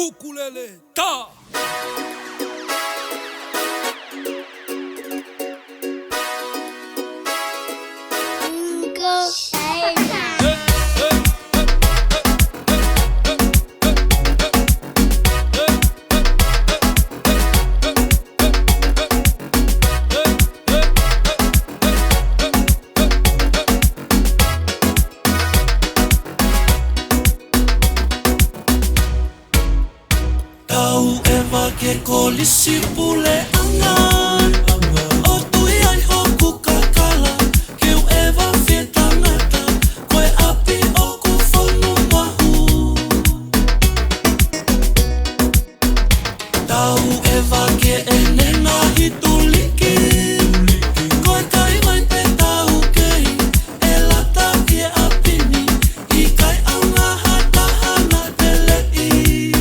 ukulele ta. Tau e wake kolisi pule angan O tui ai hoku kakala Keu e wawhie tangata Koe api o ku whonu mahu Tau e wake e nena hitu liki Koe kai mai pe tau kei E lata ki e apini I kai anga hatahana pelei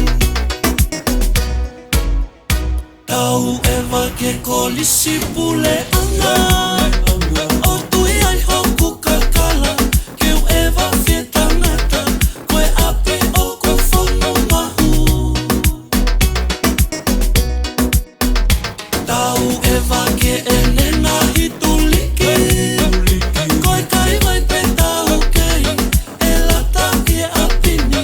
Tau e wake kolisi pule angan O tui ai hoku kakala Keu e wawhie tangata Koe api o ku whonu mahu Tau e wake e nena hitu liki Koe kai mai pe tau kei E lata ki e apini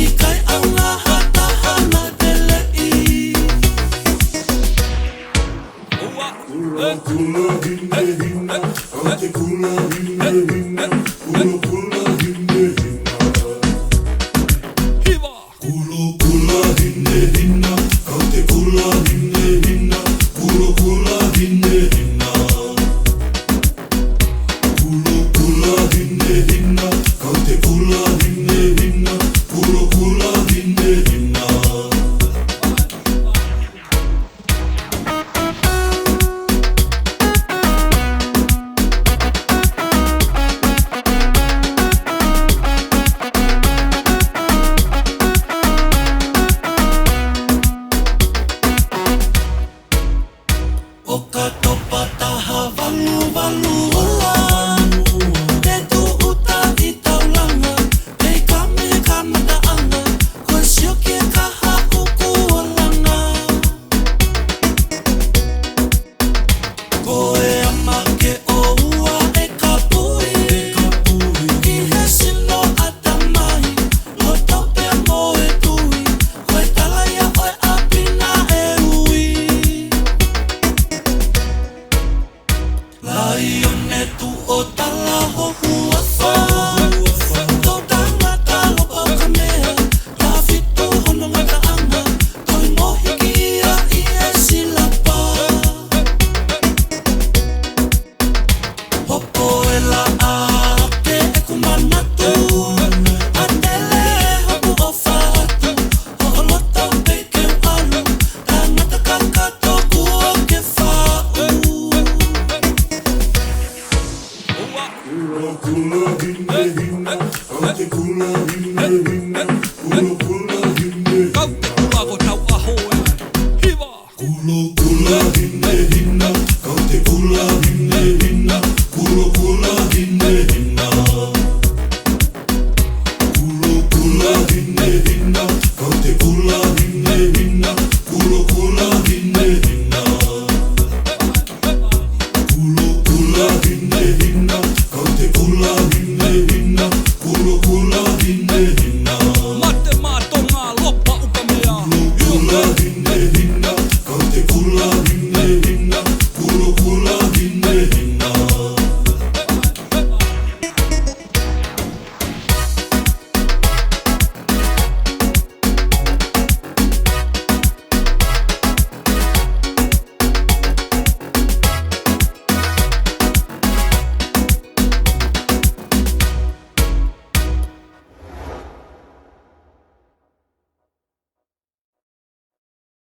I kai anga hatahana pelei Kula hinne hinna, ante kula hinne hinna, kula hinne hinna. Hiva. Kula hinne hinna, ante kula hinne hinna, kula hinne hinna. Kula hinne hinna, ante kula hinne hinna, kula hinne hinna. O ka topa taha walu ola Te tu uta I taulanga Pei kame kamata anga Koe sioki e kaha uku olanga Koe ama ke o ua e ka pui Ki he sino atamai Lo taupe a mo e tui Koe talaia oe apina e ui Lai one tu o tala hoku afa Tau tangata lopa o ka mea La fitu hono ngata anga Toi mohi ki ia I e silapa Hopo e la ake e kumanatu Andele hoku o whaatu O olota pei ke alu Tangata kakato ku o ke whau Kula hinne hinna, ante kula hinne hinna, kula hinne hinna. Kaute kulako tau ahoe. Hiva. Kula hinne hinna.